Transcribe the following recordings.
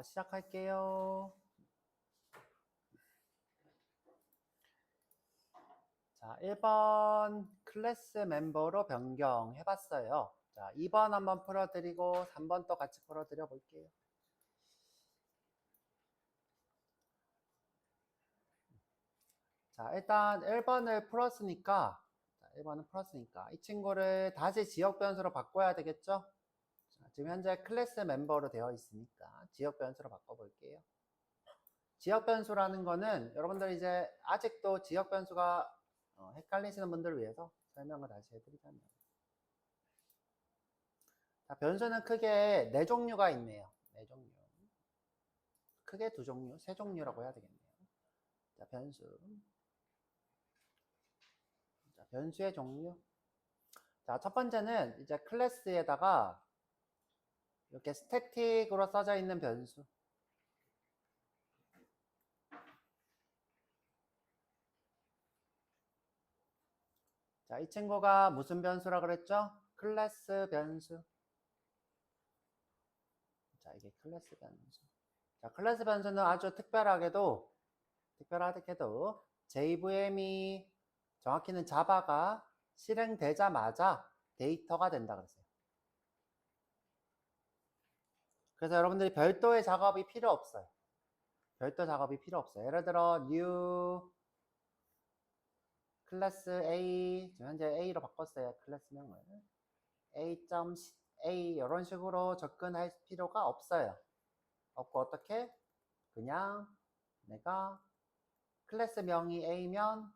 시작할게요. 자, 1번 클래스 멤버로 변경해봤어요. 자, 2번 한번 풀어드리고 3번 또 같이 풀어드려 볼게요. 자, 일단 1번을 풀었으니까 이 친구를 다시 지역 변수로 바꿔야 되겠죠? 자, 지금 현재 클래스 멤버로 되어 있으니까 지역 변수로 바꿔볼게요. 지역 변수라는 거는 여러분들 이제 아직도 지역 변수가 헷갈리시는 분들을 위해서 설명을 다시 해드리자면, 자, 변수는 크게 4종류가 있네요. 4종류. 크게 2종류, 3종류라고 해야 되겠네요. 자, 변수. 자, 변수의 종류. 자, 첫 번째는 이제 클래스에다가 이렇게 스태틱으로 써져 있는 변수. 자, 이 친구가 무슨 변수라 그랬죠? 클래스 변수. 자, 이게 클래스 변수. 자, 클래스 변수는 아주 특별하게도 JVM이 정확히는 자바가 실행되자마자 데이터가 된다 그랬어요. 그래서 여러분들이 별도의 작업이 필요 없어요. 예를 들어 new 클래스 A, 지금 현재 A로 바꿨어요. 클래스명을 A.A 이런 식으로 접근할 필요가 없어요. 없고 어떻게? 그냥 내가 클래스명이 A면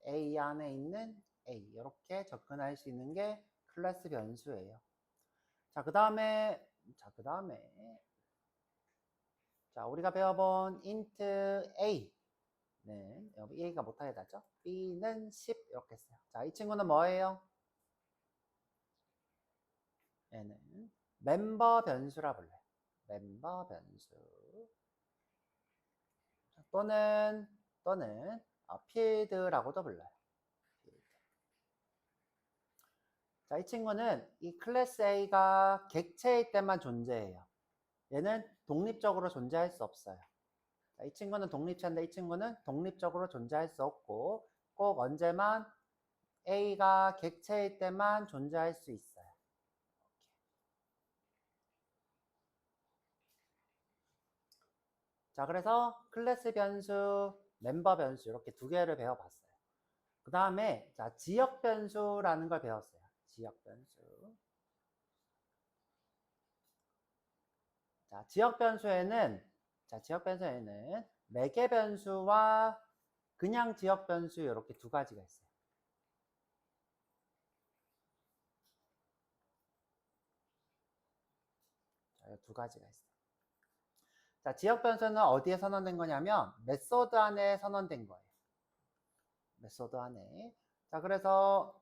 A 안에 있는 A 이렇게 접근할 수 있는 게 클래스 변수예요. 자, 그 다음에 우리가 배워본 int A. 네, 여기 A가 못하게 나죠? B는 10 이렇게 써요. 자, 이 친구는 뭐예요? 얘는 멤버 변수라 불러요. 멤버 변수. 또는 필드라고도 불러요. 필드. 자, 이 친구는 이 클래스 A가 객체일 때만 존재해요. 얘는 독립적으로 존재할 수 없어요. 자, 이 친구는 독립체인데 이 친구는 독립적으로 존재할 수 없고 꼭 언제만 A가 객체일 때만 존재할 수 있어요. 자, 그래서 클래스 변수, 멤버 변수 이렇게 2개를 배워봤어요. 그 다음에 자, 지역 변수라는 걸 배웠어요. 지역 변수. 자, 지역 변수에는 매개 변수와 그냥 지역 변수 이렇게 2가지가 있어요. 자, 이 2가지가 있어요. 자, 지역 변수는 어디에 선언된 거냐면 메소드 안에 선언된 거예요. 메소드 안에. 자, 그래서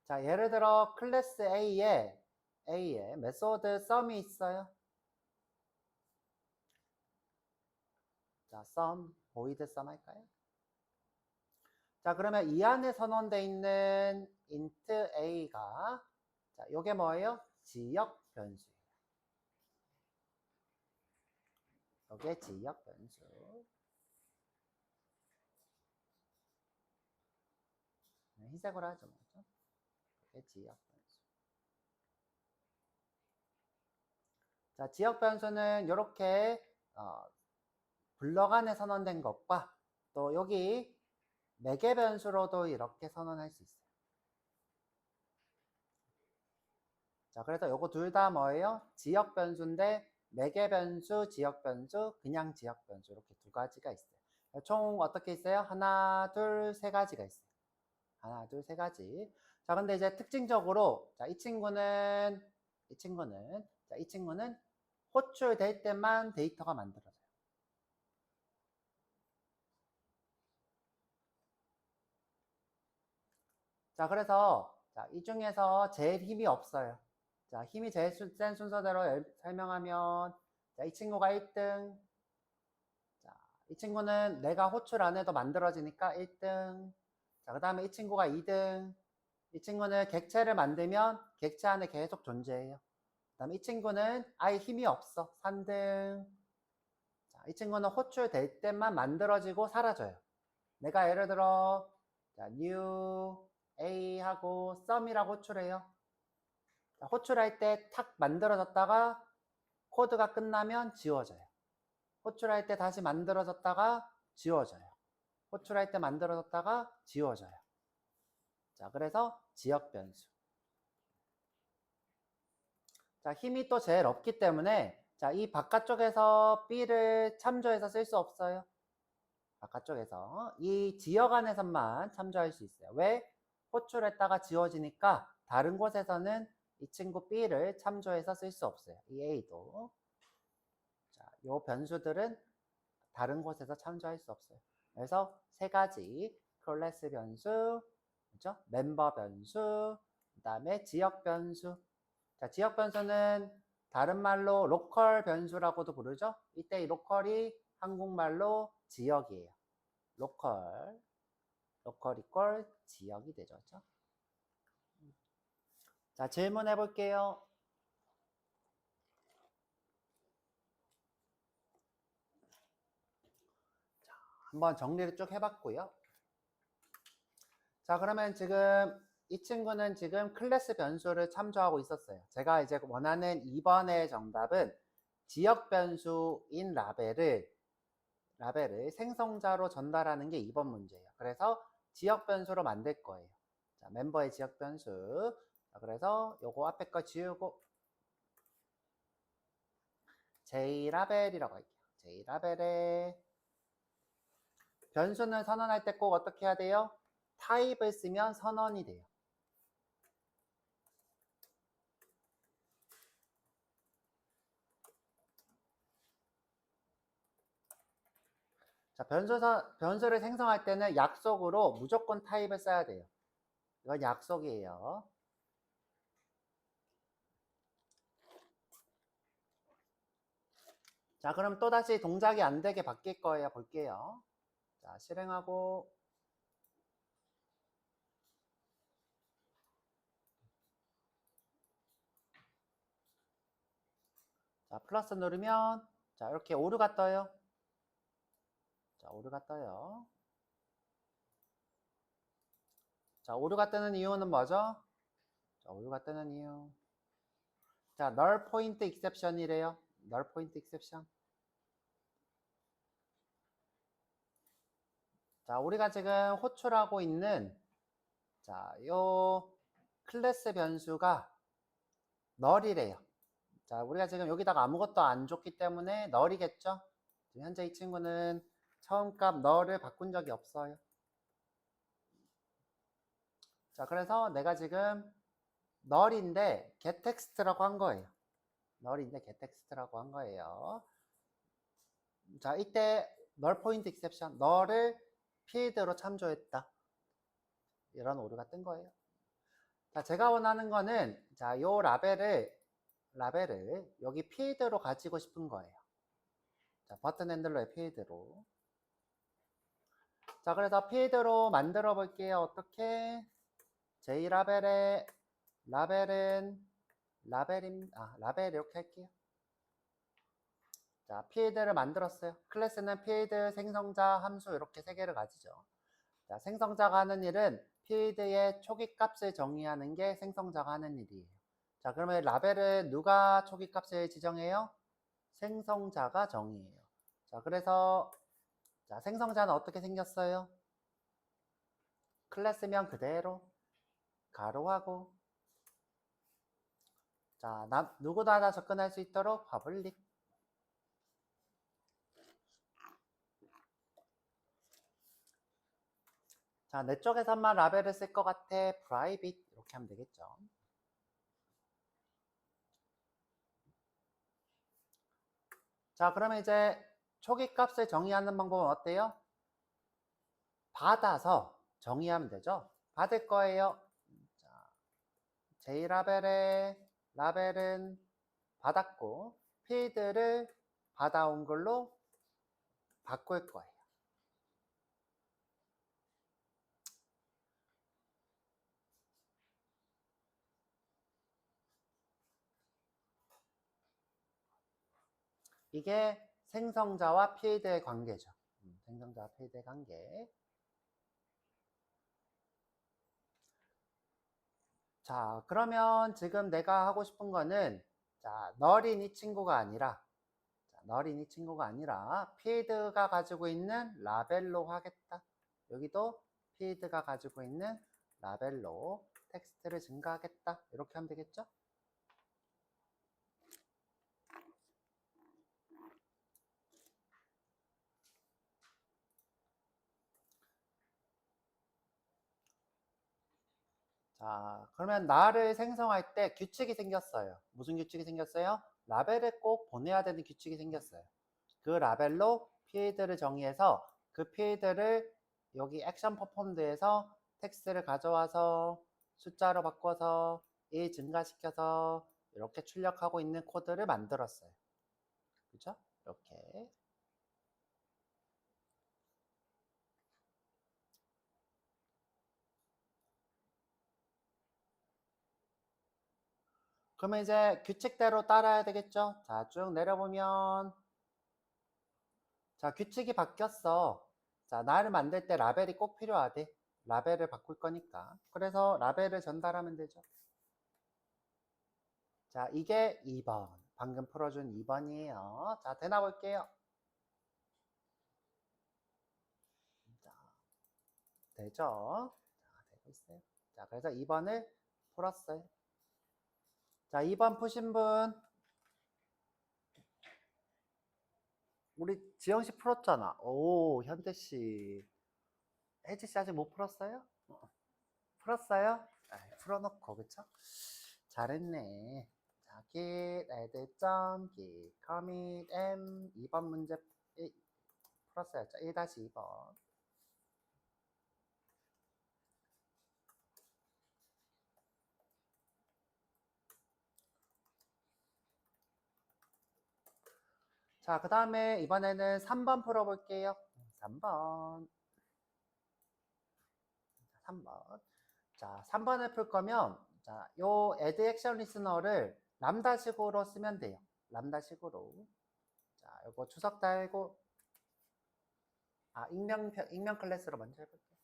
자, 예를 들어 클래스 A에 메소드 sum이 있어요. 자, sum, void sum 할까요? 자, 그러면 이 안에 선언되어 있는 int a가, 자, 요게 뭐예요? 지역 변수예요. 요게 지역 변수. 희색으로 하죠, 뭐죠? 요게 지역 변수. 자, 지역 변수는 요렇게 블럭 안에 선언된 것과 또 여기 매개 변수로도 이렇게 선언할 수 있어요. 자, 그래서 요거 둘 다 뭐예요? 지역 변수인데 매개 변수, 지역 변수, 그냥 지역 변수 이렇게 2가지가 있어요. 총 어떻게 있어요? 하나, 둘, 3가지가 있어요. 하나, 둘, 3가지. 자, 근데 이제 특징적으로 자, 이 친구는 호출될 때만 데이터가 만들어져요. 자, 그래서 자, 이 중에서 제일 힘이 없어요. 자, 힘이 제일 센 순서대로 설명하면 자, 이 친구가 1등. 자, 이 친구는 내가 호출 안 해도 만들어지니까 1등. 자, 그 다음에 이 친구가 2등. 이 친구는 객체를 만들면 객체 안에 계속 존재해요. 그 다음에 이 친구는 아예 힘이 없어. 산등. 자, 이 친구는 호출될 때만 만들어지고 사라져요. 내가 예를 들어 자, new a 하고 sum이라고 호출해요. 자, 호출할 때 탁 만들어졌다가 코드가 끝나면 지워져요. 호출할 때 다시 만들어졌다가 지워져요. 호출할 때 만들어졌다가 지워져요. 자, 그래서 지역 변수. 자, 힘이 또 제일 없기 때문에 자, 이 바깥쪽에서 B를 참조해서 쓸 수 없어요. 바깥쪽에서 이 지역 안에서만 참조할 수 있어요. 왜? 호출했다가 지워지니까 다른 곳에서는 이 친구 B를 참조해서 쓸 수 없어요. 이 A도. 자, 요 변수들은 다른 곳에서 참조할 수 없어요. 그래서 세 가지 클래스 변수, 그죠? 멤버 변수, 그 다음에 지역 변수. 자, 지역 변수는 다른 말로 로컬 변수라고도 부르죠. 이때 이 로컬이 한국말로 지역이에요. 로컬 이퀄 지역이 되죠. 그렇죠? 자, 질문해 볼게요. 자, 한번 정리를 쭉 해봤고요. 자, 그러면 지금 이 친구는 지금 클래스 변수를 참조하고 있었어요. 제가 이제 원하는 2번의 정답은 지역 변수인 라벨을 생성자로 전달하는 게 2번 문제예요. 그래서 지역 변수로 만들 거예요. 자, 멤버의 지역 변수. 자, 그래서 요거 앞에 거 지우고 J라벨이라고 할게요. J라벨에 변수는 선언할 때 꼭 어떻게 해야 돼요? 타입을 쓰면 선언이 돼요. 자, 변수를 생성할 때는 약속으로 무조건 타입을 써야 돼요. 이건 약속이에요. 자, 그럼 또다시 동작이 안 되게 바뀔 거예요. 볼게요. 자, 실행하고. 자, 플러스 누르면, 자, 이렇게 오류가 떠요. 자, 오류가 떠요. 자, 오류가 뜨는 이유는 뭐죠? 자, 오류가 뜨는 이유. 자, null point exception이래요. null point exception. 자, 우리가 지금 호출하고 있는 자, 요 클래스 변수가 null이래요. 자, 우리가 지금 여기다가 아무것도 안 줬기 때문에 null이겠죠? 지금 현재 이 친구는 처음 값 null을 바꾼 적이 없어요. 자, 그래서 내가 지금 null인데 getText라고 한 거예요. null인데 getText라고 한 거예요. 자, 이때 null point exception, null을 필드로 참조했다. 이런 오류가 뜬 거예요. 자, 제가 원하는 거는 자, 요 라벨을 여기 필드로 가지고 싶은 거예요. 자, 버튼 핸들러의 필드로. 자, 그래서 필드로 만들어 볼게요. 어떻게? J라벨의 라벨 이렇게 할게요. 자, 필드를 만들었어요. 클래스는 필드, 생성자, 함수 이렇게 세 개를 가지죠. 자, 생성자가 하는 일은 필드의 초기 값을 정의하는 게 생성자가 하는 일이에요. 자, 그러면 라벨을 누가 초기 값을 지정해요? 생성자가 정의해요. 자, 그래서 자, 생성자는 어떻게 생겼어요? 클래스면 그대로 가로하고 자, 누구나 다 접근할 수 있도록 퍼블릭. 자, 내 쪽에서만 라벨을 쓸 것 같아. private 이렇게 하면 되겠죠. 자, 그러면 이제 초기 값을 정의하는 방법은 어때요? 받아서 정의하면 되죠. 받을 거예요. 자, J라벨의 라벨은 받았고 필드를 받아온 걸로 바꿀 거예요. 이게 생성자와 필드의 관계죠. 생성자와 필드의 관계. 자, 그러면 지금 내가 하고 싶은 거는, 자, 널인 이 친구가 아니라, 널인 이 친구가 아니라, 필드가 가지고 있는 라벨로 하겠다. 여기도 필드가 가지고 있는 라벨로 텍스트를 증가하겠다. 이렇게 하면 되겠죠? 자, 그러면 나를 생성할 때 규칙이 생겼어요. 무슨 규칙이 생겼어요? 라벨을 꼭 보내야 되는 규칙이 생겼어요. 그 라벨로 필드를 정의해서 그 필드를 여기 액션 퍼폼드에서 텍스트를 가져와서 숫자로 바꿔서 1 증가시켜서 이렇게 출력하고 있는 코드를 만들었어요. 그죠? 이렇게. 그러면 이제 규칙대로 따라야 되겠죠? 자, 쭉 내려보면, 자, 규칙이 바뀌었어. 자, 나를 만들 때 라벨이 꼭 필요하대. 라벨을 바꿀 거니까. 그래서 라벨을 전달하면 되죠. 자, 이게 2번. 방금 풀어준 2번이에요. 자, 되나 볼게요. 자, 되죠? 자, 되고 있어요. 자, 그래서 2번을 풀었어요. 자, 2번 푸신 분. 우리 지영씨 풀었잖아. 오, 현대씨. 혜지씨 아직 못 풀었어요? 풀었어요? 아, 풀어놓고, 그쵸? 잘했네. 자, git add 점 git commit m 2번 문제 풀었어요. 1-2번. 자, 그 다음에 이번에는 3번 풀어볼게요. 3번. 3번. 자, 3번을 풀 거면, 자, 요 add action listener를 람다식으로 쓰면 돼요. 람다식으로. 자, 요거 주석 달고, 익명 클래스로 먼저 해볼게요.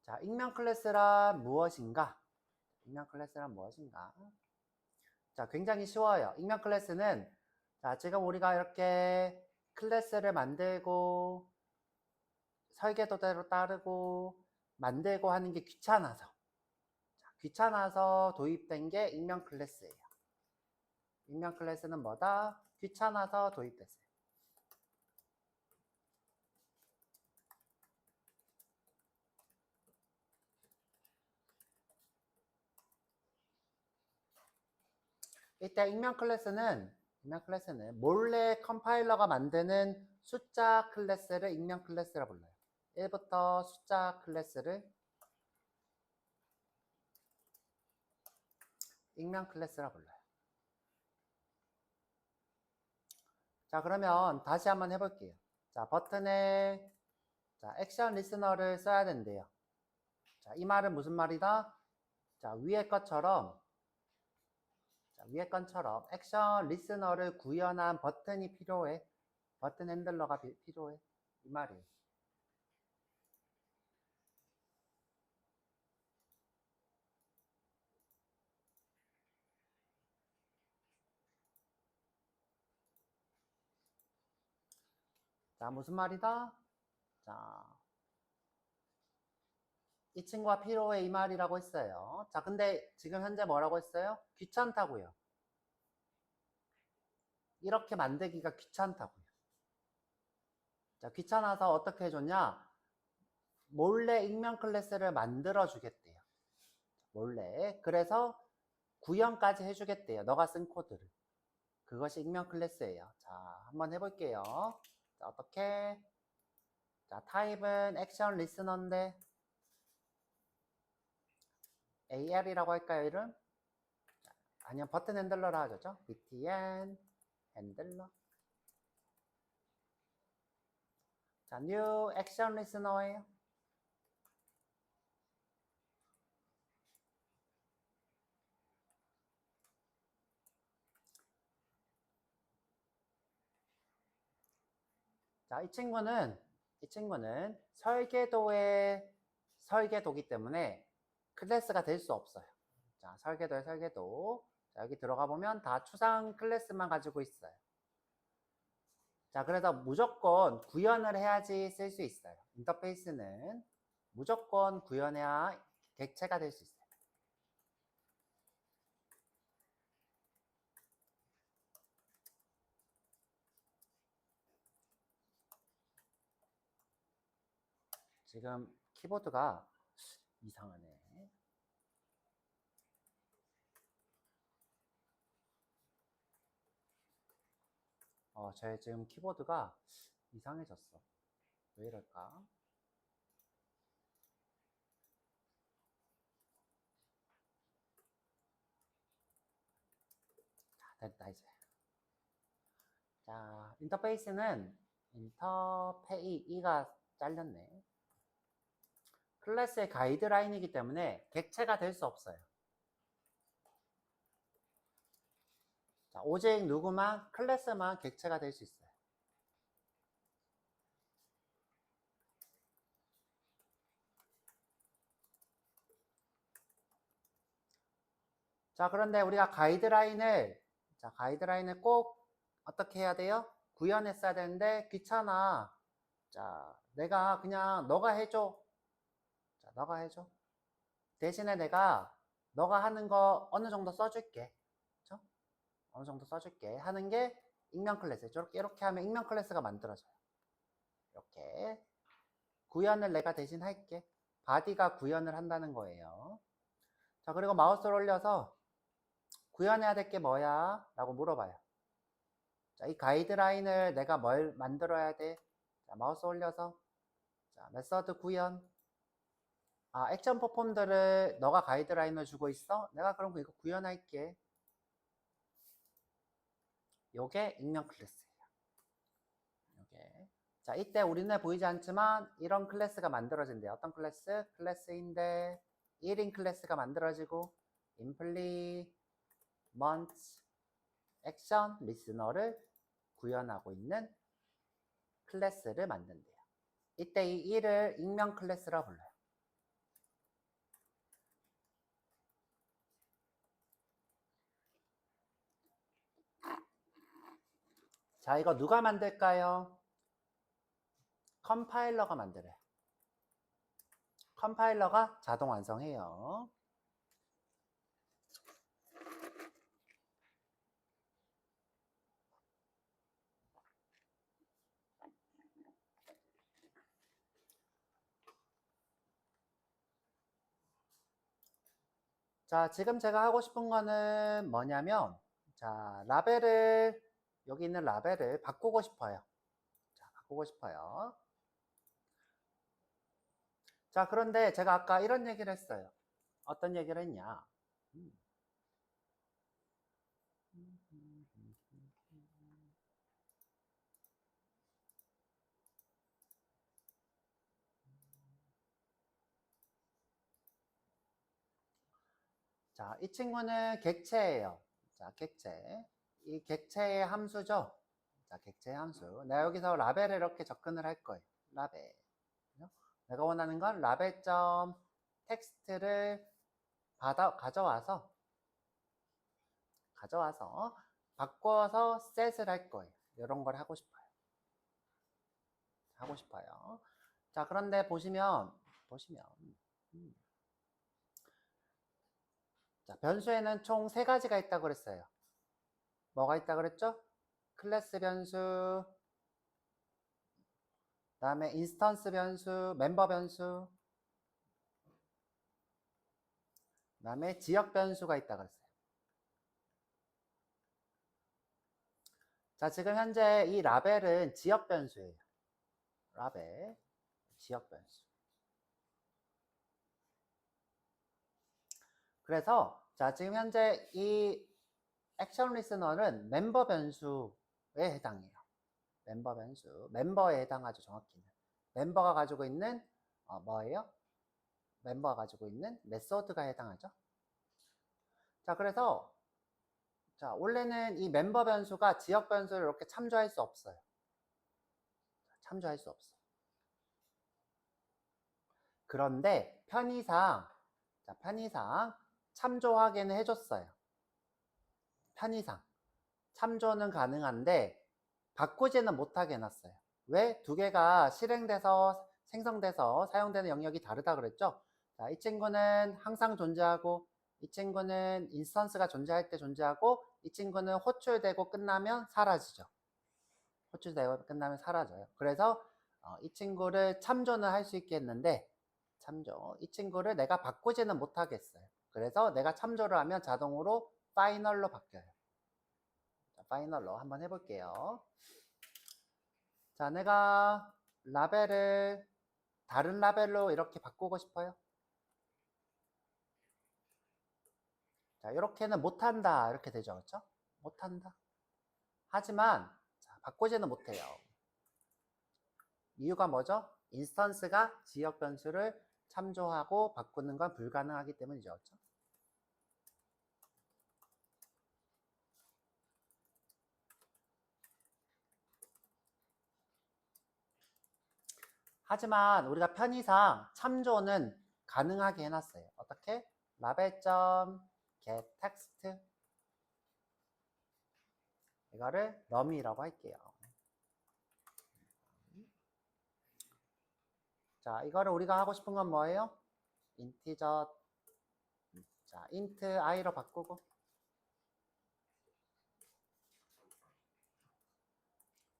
자, 익명 클래스란 무엇인가? 익명 클래스란 무엇인가? 자, 굉장히 쉬워요. 익명 클래스는, 자, 지금 우리가 이렇게 클래스를 만들고, 설계도대로 따르고, 만들고 하는 게 귀찮아서. 자, 귀찮아서 도입된 게 익명 클래스예요. 익명 클래스는 뭐다? 귀찮아서 도입됐어요. 이때 익명 클래스는 몰래 컴파일러가 만드는 숫자 클래스를 익명 클래스라 불러요. 1부터 숫자 클래스를 익명 클래스라 불러요. 자, 그러면 다시 한번 해볼게요. 자, 버튼에 자, 액션 리스너를 써야 된대요. 자, 이 말은 무슨 말이다? 자, 위에 것처럼 액션 리스너를 구현한 버튼이 필요해. 버튼 핸들러가 필요해. 이 말이에요. 자, 무슨 말이다? 자, 이 친구가 필요해 이 말이라고 했어요. 자, 근데 지금 현재 뭐라고 했어요? 귀찮다고요. 이렇게 만들기가 귀찮다고요. 자, 귀찮아서 어떻게 해줬냐? 몰래 익명 클래스를 만들어 주겠대요. 몰래. 그래서 구현까지 해주겠대요. 너가 쓴 코드를. 그것이 익명 클래스예요. 자, 한번 해볼게요. 자, 어떻게? 자, 타입은 액션 리스너인데 AL이라고 할까요, 이름? 아니면 버튼 핸들러라 하죠. btn 핸들러. 자, new 액션 리스너예요. 자, 이 친구는 설계도기 때문에 클래스가 될 수 없어요. 자, 설계도의 설계도. 자, 여기 들어가 보면 다 추상 클래스만 가지고 있어요. 자, 그래서 무조건 구현을 해야지 쓸 수 있어요. 인터페이스는 무조건 구현해야 객체가 될 수 있어요. 지금 키보드가 이상하네. 제 지금 키보드가 이상해졌어. 왜 이럴까? 자, 됐다, 이제. 자, 인터페이스는 인터페이가 잘렸네. 클래스의 가이드라인이기 때문에 객체가 될 수 없어요. 자, 오직 누구만 클래스만 객체가 될 수 있어요. 자, 그런데 우리가 가이드라인을 꼭 어떻게 해야 돼요? 구현했어야 되는데 귀찮아. 자, 내가 그냥 너가 해줘. 자, 너가 해줘. 대신에 내가 너가 하는 거 어느 정도 써줄게. 그쵸? 어느 정도 써줄게. 하는 게 익명 클래스. 이렇게 하면 익명 클래스가 만들어져요. 이렇게. 구현을 내가 대신 할게. 바디가 구현을 한다는 거예요. 자, 그리고 마우스를 올려서 구현해야 될 게 뭐야? 라고 물어봐요. 자, 이 가이드라인을 내가 뭘 만들어야 돼? 자, 마우스 올려서. 자, 메서드 구현. 아, 액션 퍼폼들을 너가 가이드라인을 주고 있어? 내가 그럼 이거 구현할게. 요게 익명 클래스예요. 요게. 자, 이때 우리는 보이지 않지만 이런 클래스가 만들어진대요. 어떤 클래스? 클래스인데 1인 클래스가 만들어지고 implement 액션 리스너를 구현하고 있는 클래스를 만든대요. 이때 이 1을 익명 클래스라 불러요. 자, 이거 누가 만들까요? 컴파일러가 만들어요. 컴파일러가 자동 완성해요. 자, 지금 제가 하고 싶은 거는 뭐냐면, 자, 여기 있는 라벨을 바꾸고 싶어요. 자, 바꾸고 싶어요. 자, 그런데 제가 아까 이런 얘기를 했어요. 어떤 얘기를 했냐? 자, 이 친구는 객체예요. 자, 객체. 이 객체의 함수죠. 자, 객체의 함수. 내가 여기서 라벨을 이렇게 접근을 할 거예요. 라벨. 내가 원하는 건 라벨점 텍스트를 가져와서 바꿔서 셋을 할 거예요. 이런 걸 하고 싶어요. 자, 그런데 보시면 자, 변수에는 총 3가지가 있다고 그랬어요. 뭐가 있다고 그랬죠? 클래스 변수, 그 다음에 인스턴스 변수, 멤버 변수, 그 다음에 지역 변수가 있다고 그랬어요. 자, 지금 현재 이 라벨은 지역 변수예요. 라벨, 지역 변수. 그래서 자, 지금 현재 이 액션 리스너는 멤버 변수에 해당해요. 멤버 변수, 멤버에 해당하죠. 정확히는 멤버가 가지고 있는 뭐예요? 멤버가 가지고 있는 메소드가 해당하죠. 자, 그래서 자, 원래는 이 멤버 변수가 지역 변수를 이렇게 참조할 수 없어요. 참조할 수 없어. 그런데 편의상 참조하게는 해줬어요. 편의상 참조는 가능한데 바꾸지는 못하게 해놨어요. 왜? 두 개가 실행돼서 생성돼서 사용되는 영역이 다르다 그랬죠? 자, 이 친구는 항상 존재하고 이 친구는 인스턴스가 존재할 때 존재하고 이 친구는 호출되고 끝나면 사라지죠. 호출되고 끝나면 사라져요. 그래서 이 친구를 참조는 할 수 있겠는데 이 친구를 내가 바꾸지는 못하겠어요. 그래서 내가 참조를 하면 자동으로 파이널로 바뀌어요. 자, 파이널로 한번 해볼게요. 자, 내가 라벨을 다른 라벨로 이렇게 바꾸고 싶어요. 자, 이렇게는 못한다 이렇게 되죠. 그렇죠? 못한다. 하지만 자, 바꾸지는 못해요. 이유가 뭐죠? 인스턴스가 지역 변수를 참조하고 바꾸는 건 불가능하기 때문이죠. 그렇죠? 하지만 우리가 편의상 참조는 가능하게 해놨어요. 어떻게? label.getText 이거를 num이라고 할게요. 자, 이거를 우리가 하고 싶은 건 뭐예요? 인티저, 자, int i로 바꾸고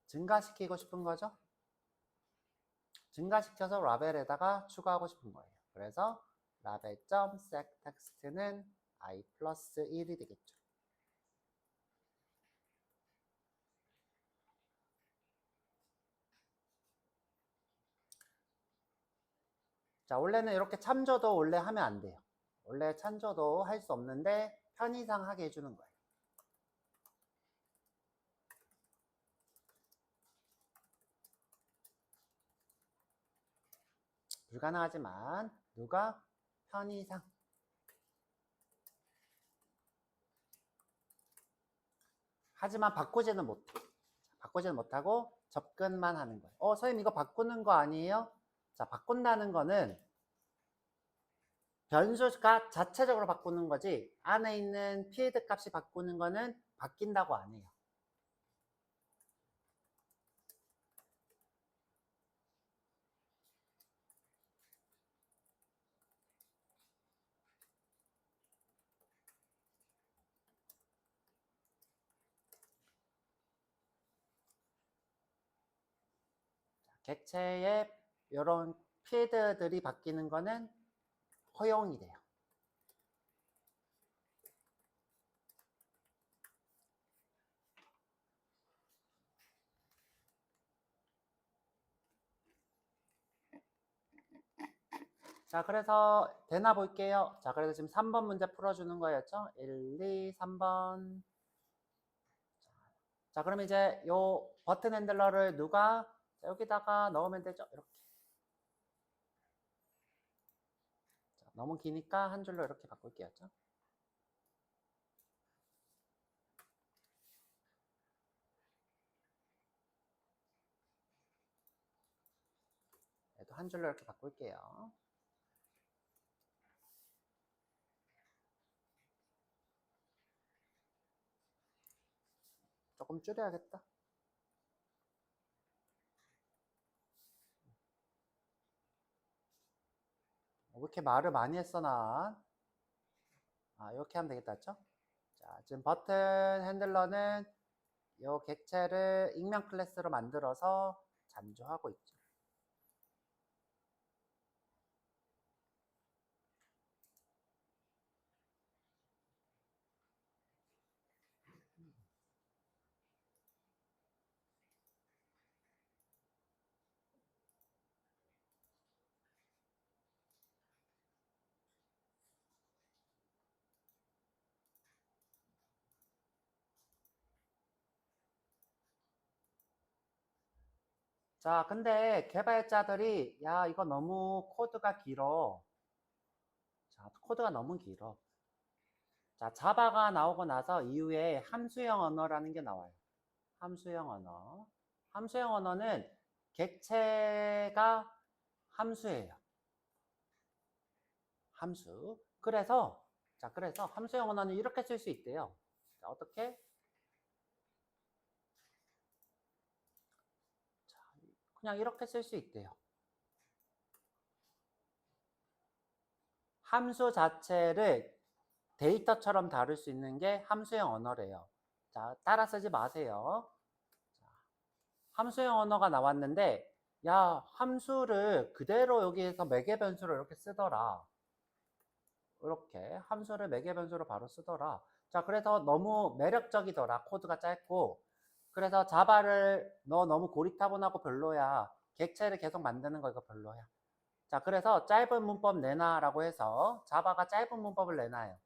증가시키고 싶은 거죠. 증가시켜서 라벨에다가 추가하고 싶은 거예요. 그래서 label.setText는 i 플러스 1이 되겠죠. 자, 원래는 이렇게 참조도 원래 하면 안 돼요. 원래 참조도 할 수 없는데 편의상 하게 해주는 거예요. 불가능하지만 누가? 편의상. 하지만 바꾸지는 못해. 바꾸지는 못하고 접근만 하는 거예요. 선생님 이거 바꾸는 거 아니에요? 자, 바꾼다는 거는 변수가 자체적으로 바꾸는 거지 안에 있는 필드 값이 바꾸는 거는 바뀐다고 안 해요. 객체의 이런 필드들이 바뀌는 거는 허용이 돼요. 자, 그래서 되나 볼게요. 자, 그래서 지금 3번 문제 풀어주는 거였죠? 1, 2, 3번. 자, 그럼 이제 요 버튼 핸들러를 누가 여기다가 넣으면 되죠? 이렇게. 자, 너무 기니까 한 줄로 이렇게 바꿀게요. 얘도 한 줄로 이렇게 바꿀게요. 조금 줄여야겠다. 왜 이렇게 말을 많이 했어, 난? 이렇게 하면 되겠다, 했죠? 자, 지금 버튼 핸들러는 이 객체를 익명 클래스로 만들어서 잠조하고 있죠. 자, 근데 개발자들이 야, 이거 너무 코드가 길어. 자, 코드가 너무 길어. 자, 자바가 나오고 나서 이후에 함수형 언어라는 게 나와요. 함수형 언어. 함수형 언어는 객체가 함수예요. 함수. 그래서 함수형 언어는 이렇게 쓸 수 있대요. 자, 어떻게? 자, 그냥 이렇게 쓸 수 있대요. 함수 자체를 데이터처럼 다룰 수 있는 게 함수형 언어래요. 자, 따라 쓰지 마세요. 자, 함수형 언어가 나왔는데, 야, 함수를 그대로 여기에서 매개 변수로 이렇게 쓰더라. 이렇게 함수를 매개 변수로 바로 쓰더라. 자, 그래서 너무 매력적이더라. 코드가 짧고. 그래서 자바를 너 너무 고리타분하고 별로야. 객체를 계속 만드는 거 이거 별로야. 자, 그래서 짧은 문법 내놔라고 해서 자바가 짧은 문법을 내놔요.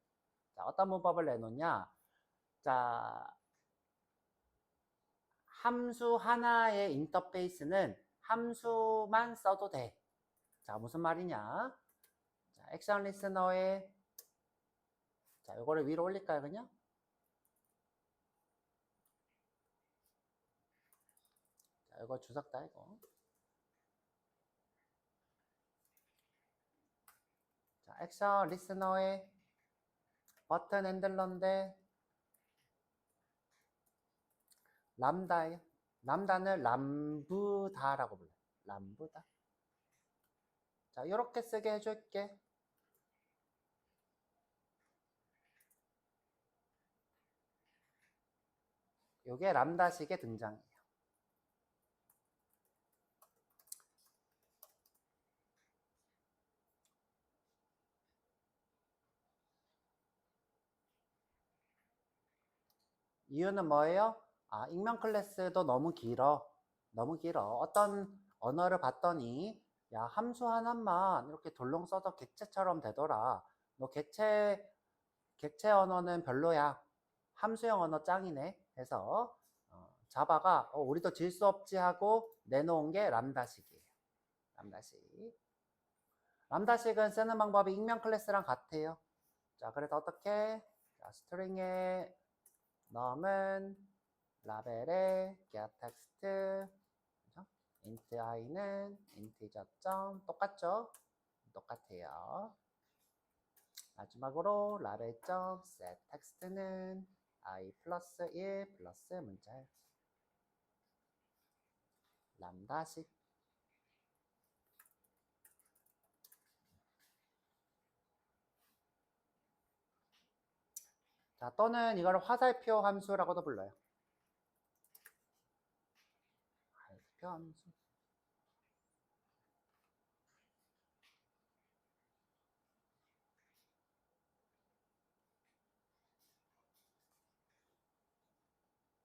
자, 어떤 문법을 내놓냐? 자, 함수 하나의 인터페이스는 함수만 써도 돼. 자, 무슨 말이냐? 자, 액션 리스너의 자, 이거를 위로 올릴까요, 그냥? 자, 이거 주석다 이거. 자, 액션 리스너의 버튼 핸들러인데 람다예요. 람다는 람부다라고 불러요. 람부다. 자, 이렇게 쓰게 해줄게. 요게 람다식의 등장이에요. 이유는 뭐예요? 아, 익명 클래스도 너무 길어. 너무 길어. 어떤 언어를 봤더니 야, 함수 하나만 이렇게 돌롱 써도 객체처럼 되더라. 너 객체 언어는 별로야. 함수형 언어 짱이네. 해서 자바가 우리도 질 수 없지 하고 내놓은 게 람다식이에요. 람다식. 람다식은 쓰는 방법이 익명 클래스랑 같아요. 자, 그래서 어떻게? 자, 스트링에 넘은 라벨에 getText int i는 integer 점 똑같죠? 똑같아요. 마지막으로 라벨 점 setText는 i 플러스 1 플러스 문자예요. 람다식. 자, 또는 이걸 화살표 함수라고도 불러요. 화살표 함수.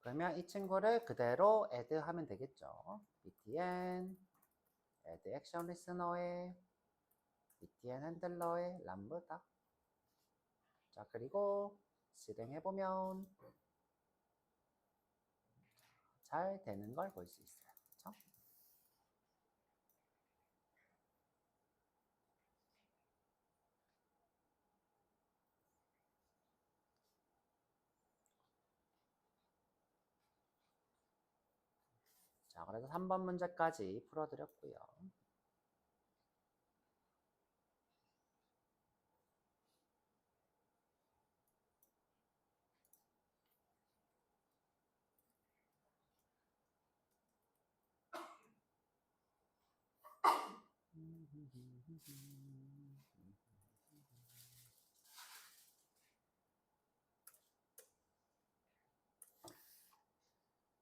그러면 이 친구를 그대로 add 하면 되겠죠. btn add action listener에 btn 핸들러에 람브다. 자, 그리고 실행해보면 잘 되는 걸 볼 수 있어요. 그렇죠? 자, 그래서 3번 문제까지 풀어드렸고요.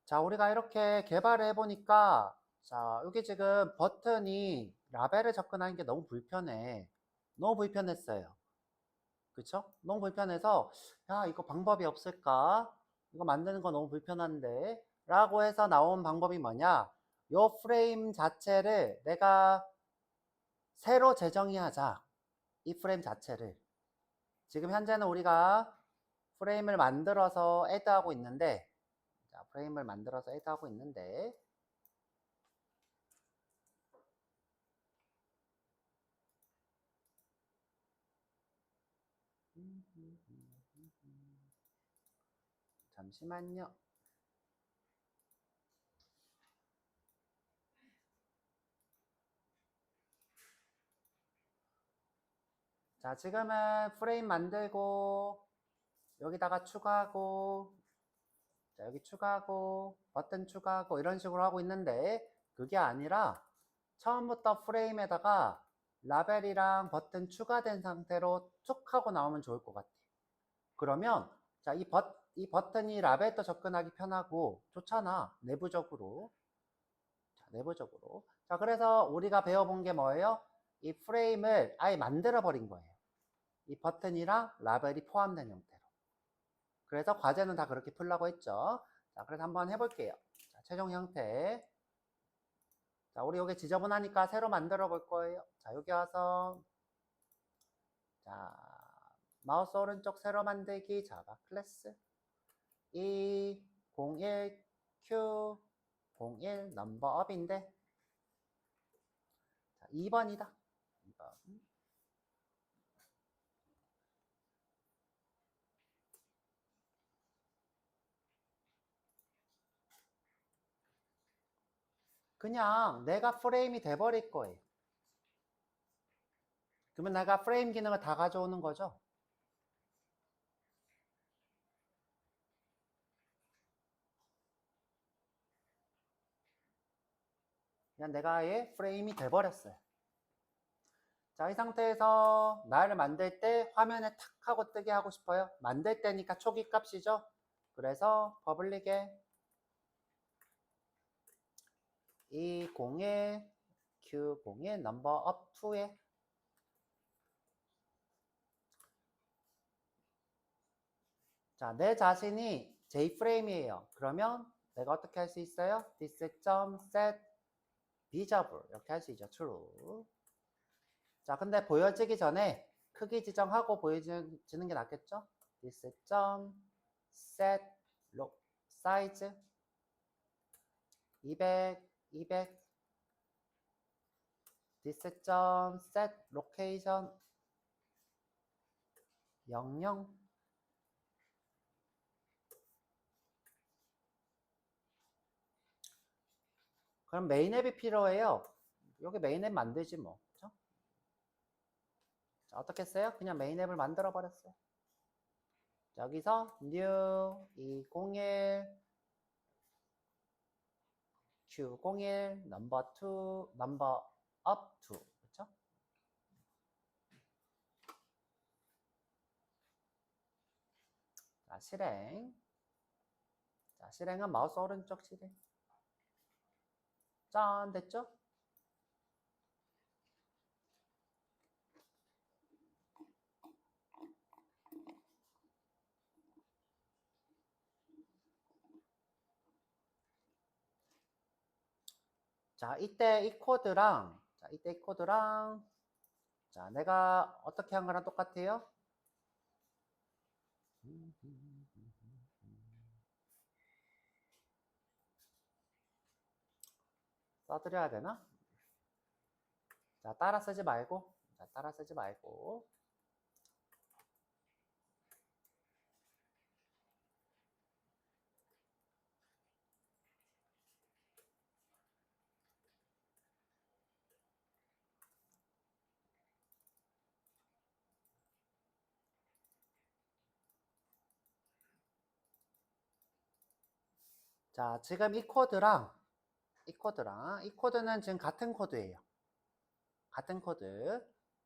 자, 우리가 이렇게 개발을 해보니까 자, 여기 지금 버튼이 라벨을 접근하는 게 너무 불편해. 너무 불편했어요. 그쵸? 너무 불편해서 야, 이거 방법이 없을까? 이거 만드는 거 너무 불편한데 라고 해서 나온 방법이 뭐냐? 요 프레임 자체를 내가 새로 재정의 하자. 이 프레임 자체를. 지금 현재는 우리가 프레임을 만들어서 애드하고 있는데 자, 프레임을 만들어서 애드하고 있는데 잠시만요. 자, 지금은 프레임 만들고 여기다가 추가하고 자, 여기 추가하고 버튼 추가하고 이런 식으로 하고 있는데 그게 아니라 처음부터 프레임에다가 라벨이랑 버튼 추가된 상태로 쭉 하고 나오면 좋을 것 같아. 그러면 자, 이 버튼이 라벨도 접근하기 편하고 좋잖아. 내부적으로. 자, 내부적으로. 자, 그래서 우리가 배워본 게 뭐예요? 이 프레임을 아예 만들어 버린 거예요. 이 버튼이랑 라벨이 포함된 형태로. 그래서 과제는 다 그렇게 풀라고 했죠. 자, 그래서 한번 해볼게요. 자, 최종 형태. 자, 우리 여기 지저분하니까 새로 만들어 볼 거예요. 자, 여기 와서 자, 마우스 오른쪽 새로 만들기 자바 클래스 201 Q 01 넘버업인데 자, 2번이다. 2번. 그냥 내가 프레임이 돼버릴 거예요. 그러면 내가 프레임 기능을 다 가져오는 거죠. 그냥 내가 아예 프레임이 돼버렸어요. 자, 이 상태에서 나를 만들 때 화면에 탁 하고 뜨게 하고 싶어요. 만들 때니까 초기 값이죠. 그래서 퍼블릭에 201 Q01 넘버 업 2에 자, 내 자신이 J프레임이에요. 그러면 내가 어떻게 할 수 있어요? this.set visible 이렇게 할 수 있죠. true. 자, 근데 보여지기 전에 크기 지정하고 보여지는 게 낫겠죠? this.set size 200 this.set location 00 그럼 메인 앱이 필요해요. 여기 메인 앱 만들지 뭐. 그쵸? 자, 어떻게 했어요? 그냥 메인 앱을 만들어 버렸어요. 자, 여기서 new 201 Q01 넘버 2 넘버 up 2 그쵸? 자, 실행. 자, 실행은 마우스 오른쪽 실행. 짠, 됐죠? 자, 이때 이 코드랑 자, 내가 어떻게 한 거랑 똑같아요? 써드려야 되나? 자, 따라 쓰지 말고. 자, 지금 이 코드는 지금 같은 코드예요. 같은 코드.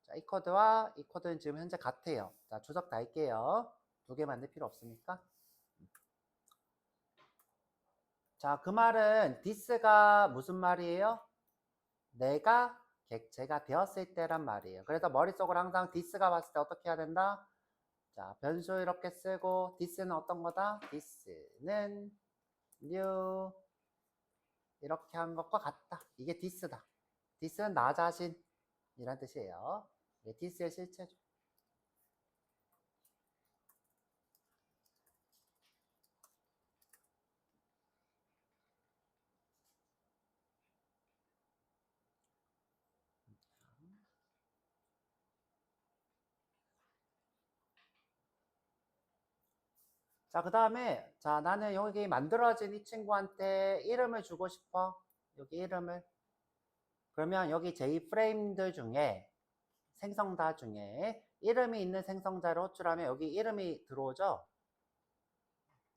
자, 이 코드와 이 코드는 지금 현재 같아요. 자, 주석 달게요. 두 개 만들 필요 없으니까. 자, 그 말은 this가 무슨 말이에요? 내가 객체가 되었을 때란 말이에요. 그래서 머릿속으로 항상 this가 봤을 때 어떻게 해야 된다? 자, 변수 이렇게 쓰고 this는 어떤 거다? this는 new 이렇게 한 것과 같다. 이게 this다. this는 나 자신 이란 뜻이에요. 이게 this의 실체죠. 자, 그 다음에 자, 나는 여기 만들어진 이 친구한테 이름을 주고 싶어. 여기 이름을. 그러면 여기 J프레임들 중에 생성다 중에 이름이 있는 생성자를 호출하면 여기 이름이 들어오죠?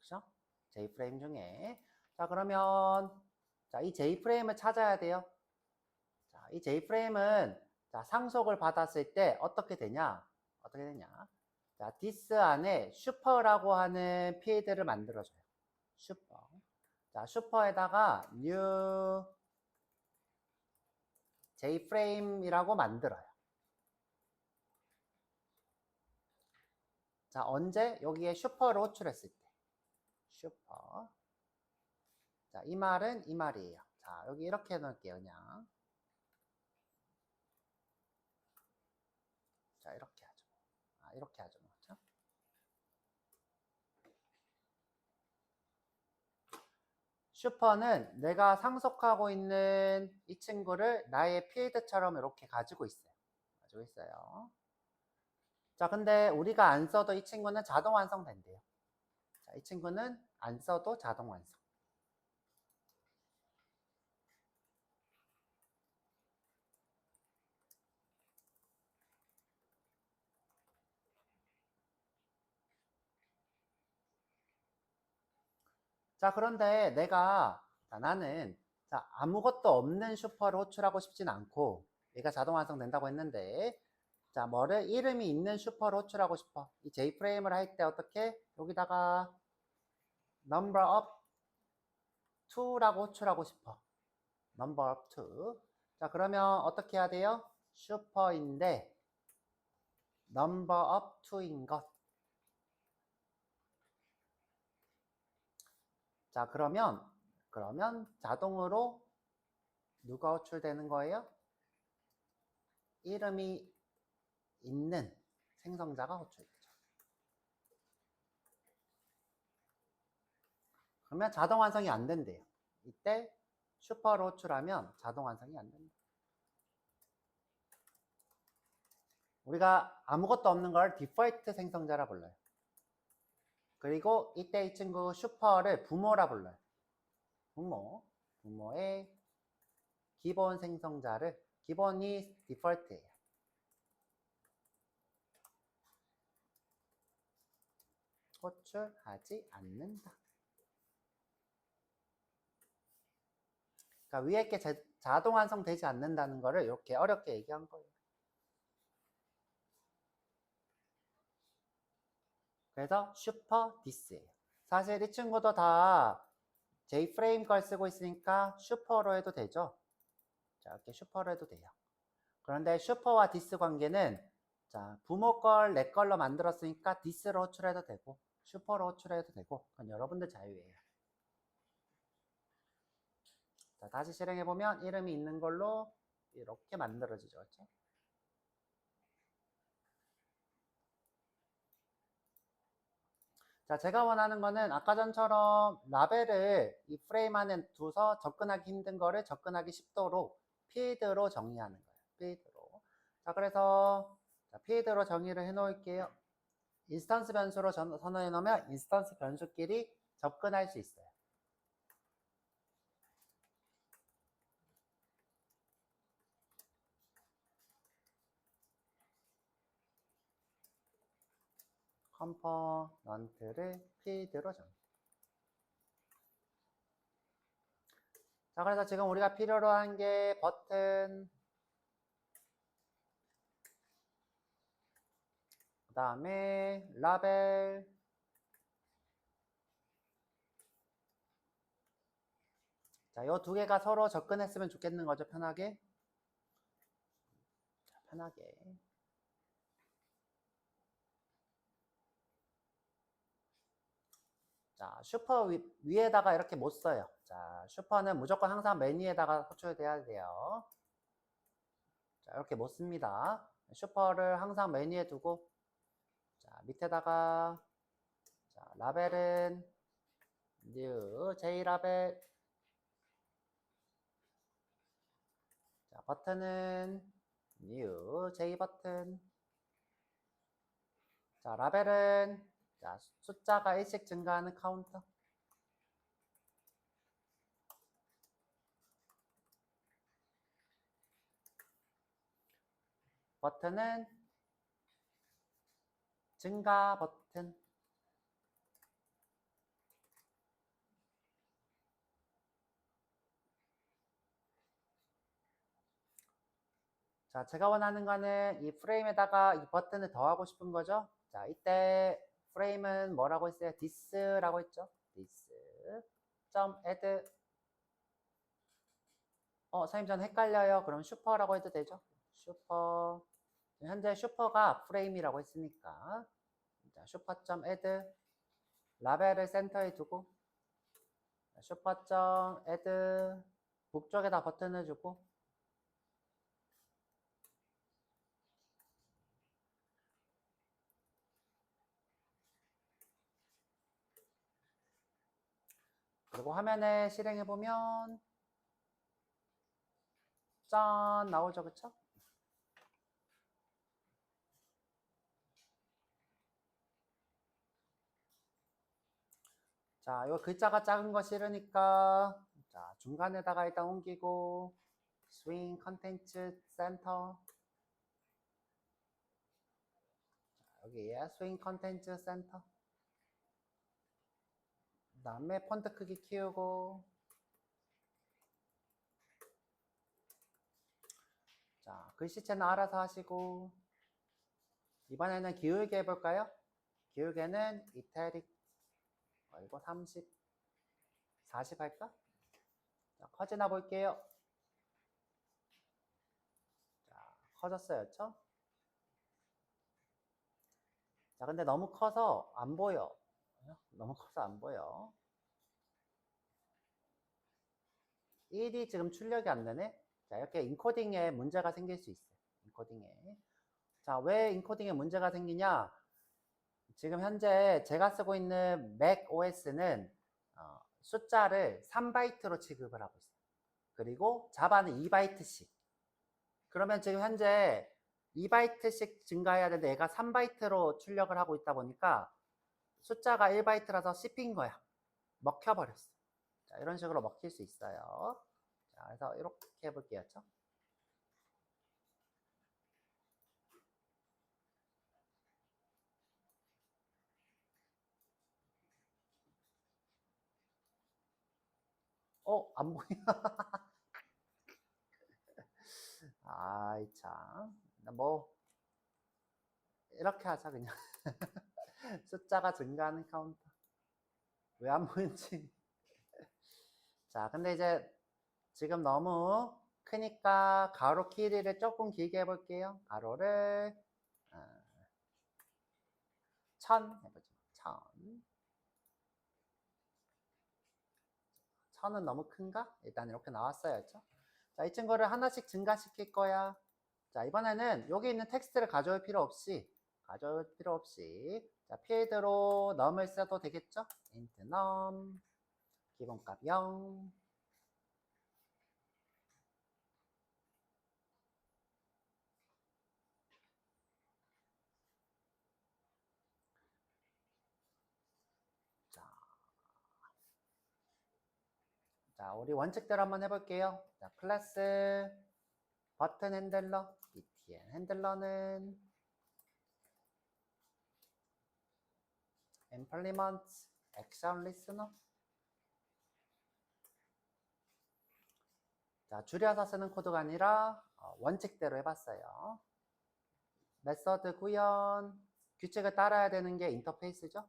그죠? J프레임 중에. 자, 그러면, 자, 이 J프레임을 찾아야 돼요. 자, 이 J프레임은, 자, 상속을 받았을 때 어떻게 되냐? 어떻게 되냐? 자, this 안에 슈퍼라고 하는 필드를 만들어줘요. 슈퍼. 자, 슈퍼에다가 new J프레임이라고 만들어요. 자, 언제? 여기에 슈퍼를 호출했을 때. 슈퍼. 자, 이 말은 이 말이에요. 자, 여기 이렇게 해놓을게요, 그냥. 자, 이렇게 하죠. 아, 이렇게 하죠. 그렇죠? 슈퍼는 내가 상속하고 있는 이 친구를 나의 필드처럼 이렇게 가지고 있어요. 가지고 있어요. 자, 근데 우리가 안 써도 이 친구는 자동 완성된대요. 자, 이 친구는 안 써도 자동 완성. 자, 그런데 나는 아무것도 없는 슈퍼를 호출하고 싶진 않고 얘가 자동 완성된다고 했는데 자, 이름이 있는 슈퍼를 호출하고 싶어. 이 J프레임을 할 때 어떻게? 여기다가 number of 2라고 호출하고 싶어. number of 2. 자, 그러면 어떻게 해야 돼요? 슈퍼인데 number of 2인 것. 자, 그러면 자동으로 누가 호출되는 거예요? 이름이 있는 생성자가 호출되죠. 그러면 자동 완성이 안 된대요. 이때 슈퍼로 호출하면 자동 완성이 안 된다. 우리가 아무것도 없는 걸 디폴트 생성자라 불러요. 그리고 이때 이 친구 슈퍼를 부모라 불러요. 부모의 기본 생성자를, 기본이 디폴트예요. 호출하지 않는다. 그러니까 위에 게 자동 완성되지 않는다는 거를 이렇게 어렵게 얘기한 거예요. 그래서 슈퍼 디스예요. 사실 이 친구도 다 J프레임 걸 쓰고 있으니까 슈퍼로 해도 되죠. 자, 이렇게 슈퍼로 해도 돼요. 그런데 슈퍼와 디스 관계는 자, 부모 걸 내 걸로 만들었으니까 디스로 호출해도 되고 슈퍼로 호출해도 되고 그건 여러분들 자유예요. 자, 다시 실행해보면 이름이 있는 걸로 이렇게 만들어지죠. 그렇죠? 자, 제가 원하는 거는 아까 전처럼 라벨을 이 프레임 안에 두서 접근하기 힘든 거를 접근하기 쉽도록 필드로 정의하는 거예요. 필드로. 자, 그래서 필드로 정의를 해 놓을게요. 인스턴스 변수로 선언해 놓으면 인스턴스 변수끼리 접근할 수 있어요. 컴포넌트를 필드로 정의. 자, 그래서 지금 우리가 필요로 한 게 버튼, 그 다음에 라벨, 자, 요 두 개가 서로 접근했으면 좋겠는 거죠, 편하게. 자, 편하게. 자, 슈퍼 위에다가 이렇게 못 써요. 자, 슈퍼는 무조건 항상 맨 위에다가 호출돼야 돼요. 자, 이렇게 못 씁니다. 슈퍼를 항상 맨 위에 두고, 자, 밑에다가, 자, 라벨은 new, J라벨. 자, 버튼은 new, J버튼. 자, 라벨은, 자, 숫자가 1씩 증가하는 카운터. 버튼은 증가 버튼. 자, 제가 원하는 거는 이 프레임에다가 이 버튼을 더하고 싶은 거죠. 자, 이때 프레임은 뭐라고 했어요? this라고 했죠. this. add. 선생님 전 헷갈려요. 그럼 슈퍼라고 해도 되죠? 슈퍼. 현재 슈퍼가 프레임이라고 했으니까. 자, 슈퍼.add. 라벨을 센터에 두고. 슈퍼.add. 북쪽에다 버튼을 주고. 그리고 화면에 실행해 보면 짠 나오죠, 그쵸? 자, 이거 글자가 작은 거 싫으니까 자, 중간에다가 일단 옮기고 스윙 컨텐츠 센터. 여기에 스윙 컨텐츠 센터. 그 다음에 폰트 크기 키우고. 자, 글씨체는 알아서 하시고. 이번에는 기울기 해볼까요? 기울기는 이태릭. 이거 30, 40 할까? 자, 커지나 볼게요. 자, 커졌어요, 그쵸? 자, 근데 너무 커서 안 보여. 너무 커서 안 보여. 1이 지금 출력이 안 되네? 자, 이렇게 인코딩에 문제가 생길 수 있어요. 인코딩에. 자, 왜 인코딩에 문제가 생기냐? 지금 현재 제가 쓰고 있는 맥 OS는 숫자를 3바이트로 취급을 하고 있어요. 그리고 자바는 2바이트씩. 그러면 지금 현재 2바이트씩 증가해야 되는데 얘가 3바이트로 출력을 하고 있다 보니까 숫자가 1바이트라서 씹힌 거야. 먹혀버렸어. 자, 이런 식으로 먹힐 수 있어요. 자, 그래서 이렇게 해볼게요. 안 보이나? 아이, 참. 뭐, 이렇게 하자, 그냥. 숫자가 증가하는 카운터. 왜 안 보이지? 자, 근데 이제 지금 너무 크니까 가로 길이를 조금 길게 해볼게요. 가로를 1000 해보죠. 1000. 1000은 너무 큰가? 일단 이렇게 나왔어요. 그렇죠? 자, 이 친구를 하나씩 증가시킬 거야. 자, 이번에는 여기 있는 텍스트를 가져올 필요 없이 자, 필드로 num을 써도 되겠죠? int num 기본값 0. 자, 우리 원칙대로 한번 해볼게요. 자, 클래스 버튼 핸들러 btn 핸들러는 implement action listener. 자, 줄여서 쓰는 코드가 아니라 원칙대로 해봤어요. 메서드 구현 규칙을 따라야 되는 게 인터페이스죠.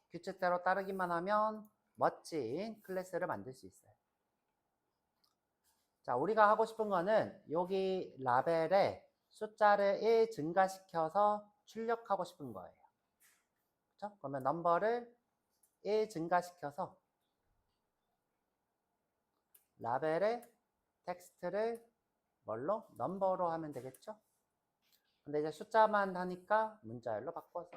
규칙대로 따르기만 하면 멋진 클래스를 만들 수 있어요. 자, 우리가 하고 싶은 거는 여기 라벨에 숫자를 1 증가시켜서 출력하고 싶은 거예요. 그렇죠? 그러면 넘버를 1 증가시켜서 라벨에 텍스트를 뭘로? 넘버로 하면 되겠죠? 근데 이제 숫자만 하니까 문자열로 바꿔서.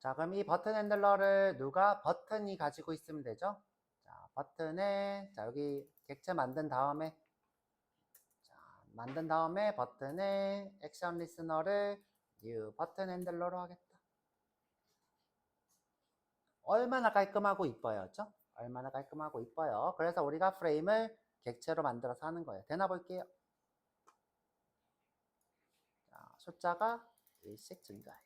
자, 그럼 이 버튼 핸들러를 누가 버튼이 가지고 있으면 되죠? 자, 버튼에, 자, 여기 객체 만든 다음에 만든 다음에 버튼에 액션 리스너를 new 버튼 핸들러로 하겠다. 얼마나 깔끔하고 이뻐요, 그렇죠? 얼마나 깔끔하고 이뻐요. 그래서 우리가 프레임을 객체로 만들어서 하는 거예요. 되나 볼게요. 자, 숫자가 1씩 증가해요.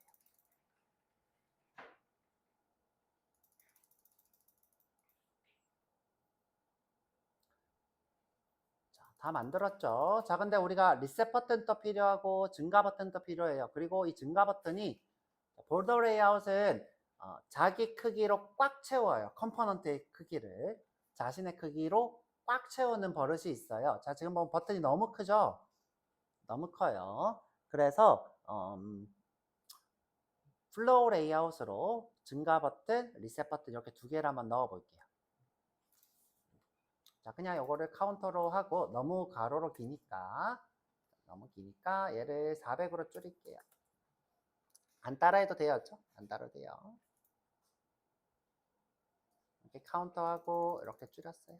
자, 다 만들었죠? 자, 근데 우리가 리셋 버튼도 필요하고 증가 버튼도 필요해요. 그리고 이 증가 버튼이 볼더 레이아웃은 자기 크기로 꽉 채워요. 컴포넌트의 크기를 자신의 크기로 꽉 채우는 버릇이 있어요. 자, 지금 보면 버튼이 너무 크죠? 너무 커요. 그래서 플로우 레이아웃으로 증가 버튼, 리셋 버튼 이렇게 두 개를 한번 넣어 볼게요. 자, 그냥 이거를 카운터로 하고 너무 가로로 기니까 얘를 400으로 줄일게요. 안 따라해도 돼요, 안 따라도 돼요. 이렇게 카운터하고 이렇게 줄였어요.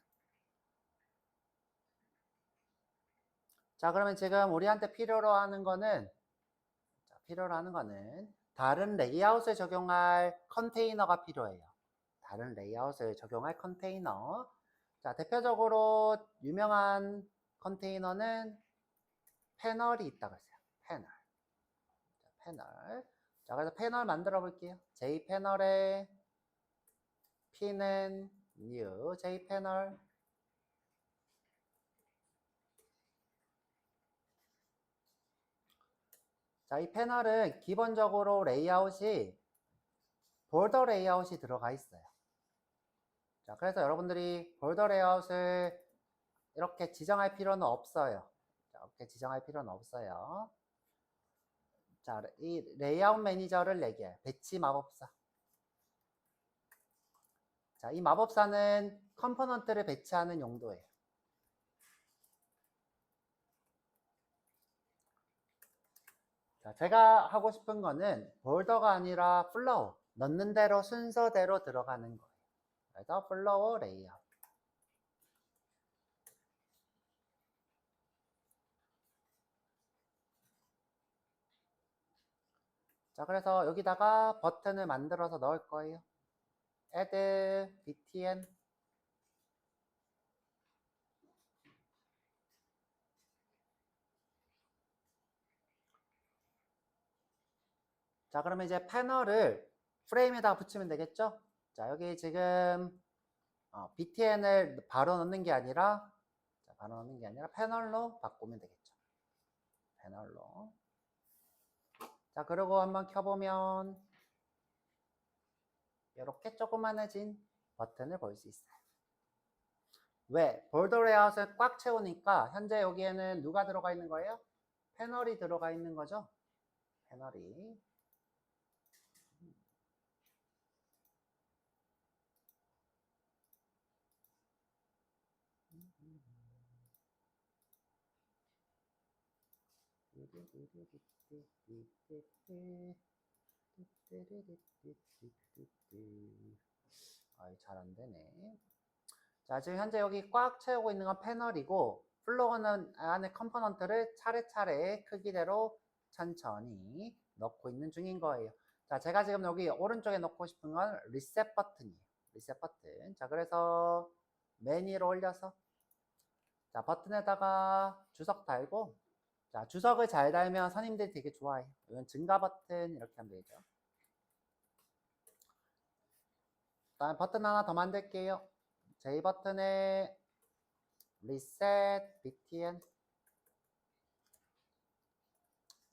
자, 그러면 지금 우리한테 필요로 하는 거는 다른 레이아웃에 적용할 컨테이너가 필요해요. 다른 레이아웃을 적용할 컨테이너. 자, 대표적으로 유명한 컨테이너는 패널이 있다고 했어요. 패널. 자, 패널. 자, 그래서 패널 만들어 볼게요. J패널에 P는 new J패널. 자, 이 패널은 기본적으로 레이아웃이 볼더 레이아웃이 들어가 있어요. 자, 그래서 여러분들이 볼더 레이아웃을 이렇게 지정할 필요는 없어요. 자, 이렇게 지정할 필요는 없어요. 자, 이 레이아웃 매니저를 내게 배치 마법사. 자, 이 마법사는 컴포넌트를 배치하는 용도예요. 자, 제가 하고 싶은 거는 볼더가 아니라 플로우. 넣는 대로 순서대로 들어가는 거예요. 그래서 플로우 레이아웃. 자, 그래서 여기다가 버튼을 만들어서 넣을 거예요. add btn. 자, 그러면 이제 패널을 프레임에다가 붙이면 되겠죠? 자, 여기 지금 btn을 바로 넣는 게 아니라 패널로 바꾸면 되겠죠. 패널로. 자, 그리고 한번 켜보면 이렇게 조그만해진 버튼을 볼 수 있어요. 왜? 볼더 레이아웃을 꽉 채우니까 현재 여기에는 누가 들어가 있는 거예요? 패널이 들어가 있는 거죠. 패널이. 아이, 잘 안 되네. 자, 지금 현재 여기 꽉 채우고 있는 건 패널이고, 플로어는 안에 컴포넌트를 차례차례 크기대로 천천히 넣고 있는 중인 거예요. 자, 제가 지금 여기 오른쪽에 넣고 싶은 건 리셋 버튼이에요. 리셋 버튼. 자, 그래서 맨 위로 올려서, 자, 버튼에다가 주석 달고, 자, 주석을 잘 달면 선임들이 되게 좋아해요. 이건 증가 버튼 이렇게 하면 되죠. 다음 버튼 하나 더 만들게요. J 버튼에 리셋 btn.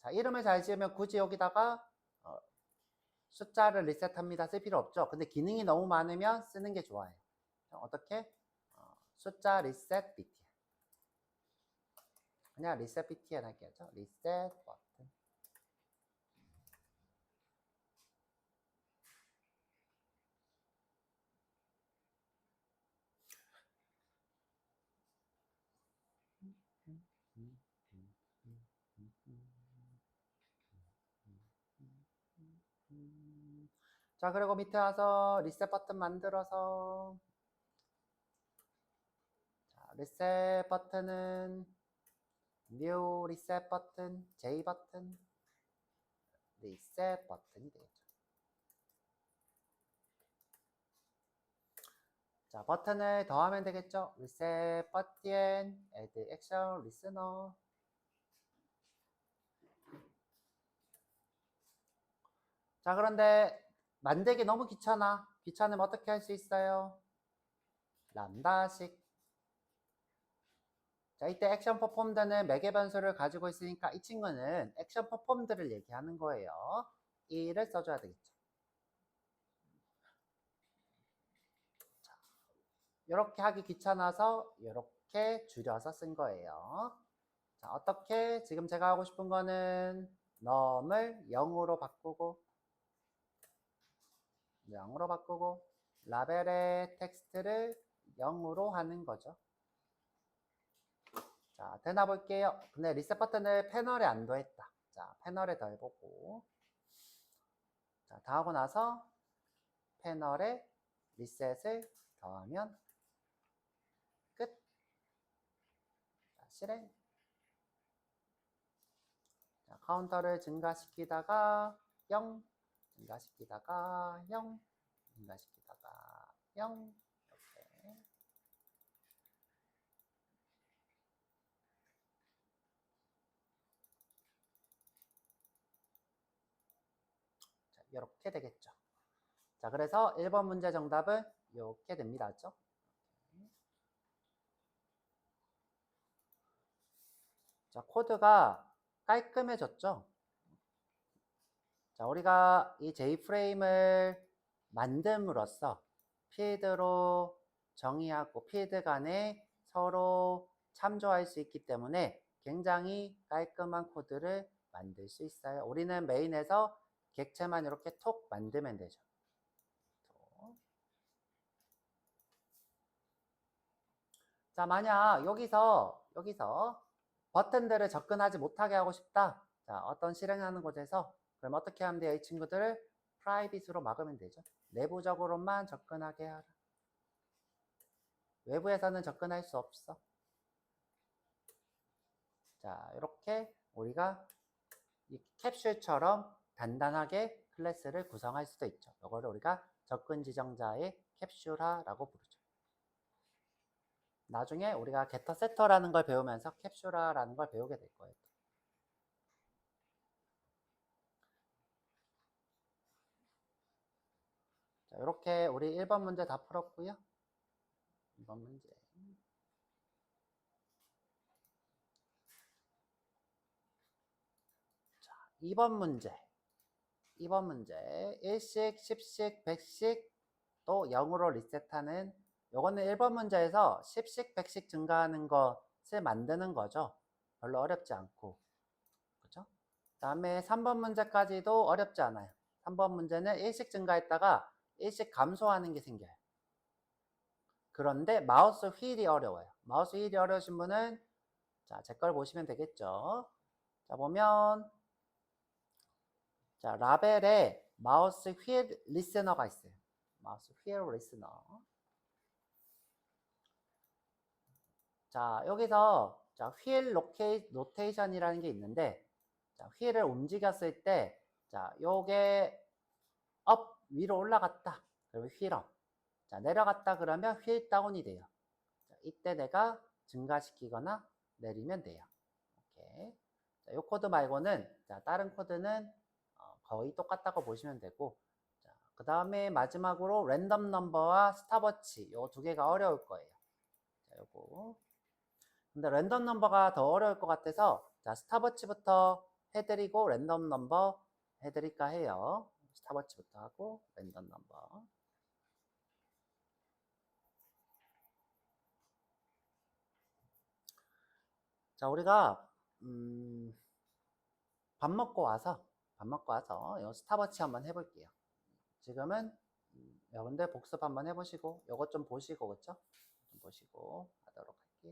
자, 이름을 잘 지으면 굳이 여기다가 숫자를 리셋합니다 쓸 필요 없죠. 근데 기능이 너무 많으면 쓰는 게 좋아요. 어떻게? 숫자 리셋 btn. 그냥 리셋 btn 할게요. 리셋 버튼. 자, 그리고 밑에 와서 리셋 버튼 만들어서, 자, 리셋 버튼은 new reset 버튼, J 버튼, reset 버튼이 되겠죠. 자, 버튼을 더하면 되겠죠. reset 버튼, add action, listener. 자, 그런데 만들기 너무 귀찮아. 귀찮으면 어떻게 할 수 있어요? 람다식. 자, 이때 액션 퍼폼드는 매개 변수를 가지고 있으니까 이 친구는 액션 퍼폼드를 얘기하는 거예요. 2를 써줘야 되겠죠. 자, 이렇게 하기 귀찮아서 이렇게 줄여서 쓴 거예요. 자, 어떻게? 지금 제가 하고 싶은 거는 num을 0으로 바꾸고 라벨의 텍스트를 0으로 하는 거죠. 자, 되나 볼게요. 근데 리셋 버튼을 패널에 안 더했다. 자, 패널에 더해보고. 자, 다 하고 나서 패널에 리셋을 더하면 끝. 자, 실행. 자, 카운터를 증가시키다가 0, 증가시키다가 0, 증가시키다가 0. 이렇게. 자, 이렇게 되겠죠. 자, 그래서 1번 문제 정답은 이렇게 됩니다. 그렇죠? 자, 코드가 깔끔해졌죠? 자, 우리가 이 J프레임을 만듦으로써 필드로 정의하고 필드 간에 서로 참조할 수 있기 때문에 굉장히 깔끔한 코드를 만들 수 있어요. 우리는 메인에서 객체만 이렇게 톡 만들면 되죠. 자, 만약 여기서 버튼들을 접근하지 못하게 하고 싶다. 자, 어떤 실행하는 곳에서 그럼 어떻게 하면 돼요? 이 친구들을 프라이빗으로 막으면 되죠. 내부적으로만 접근하게 하라. 외부에서는 접근할 수 없어. 자, 이렇게 우리가 이 캡슐처럼 단단하게 클래스를 구성할 수도 있죠. 이거를 우리가 접근 지정자의 캡슐화라고 부르죠. 나중에 우리가 게터 세터라는 걸 배우면서 캡슐화라는 걸 배우게 될 거예요. 자, 이렇게 우리 1번 문제 다 풀었고요. 2번 문제. 자, 2번 문제. 2번 문제. 1식, 10식, 100식 또 0으로 리셋하는 요거는 1번 문제에서 10식, 100식 증가하는 것을 만드는 거죠. 별로 어렵지 않고. 그죠? 다음에 3번 문제까지도 어렵지 않아요. 3번 문제는 1식 증가했다가 1식 감소하는 게 생겨요. 그런데 마우스 휠이 어려워요. 마우스 휠이 어려우신 분은 자, 제 걸 보시면 되겠죠. 자, 보면 자, 라벨에 마우스 휠 리스너가 있어요. 마우스 휠 리스너. 자, 여기서 자, 휠 로테이션이라는 게 있는데 자, 휠을 움직였을 때 자, 요게 업 위로 올라갔다. 그러면 휠 업. 자, 내려갔다 그러면 휠 다운이 돼요. 자, 이때 내가 증가시키거나 내리면 돼요. 오케이. 자, 요 코드 말고는 자, 다른 코드는 거의 똑같다고 보시면 되고 그 다음에 마지막으로 랜덤 넘버와 스탑워치 요 두 개가 어려울 거예요. 자, 요거. 근데 랜덤 넘버가 더 어려울 것 같아서 자, 스탑워치부터 해드리고 랜덤 넘버 해드릴까 해요. 스탑워치부터 하고 랜덤 넘버. 자, 우리가 밥 먹고 와서 이 스탑워치 한번 해볼게요. 지금은 여러분들 복습 한번 해보시고 요것 좀 보시고 그쵸? 좀 보시고 하도록 할게요.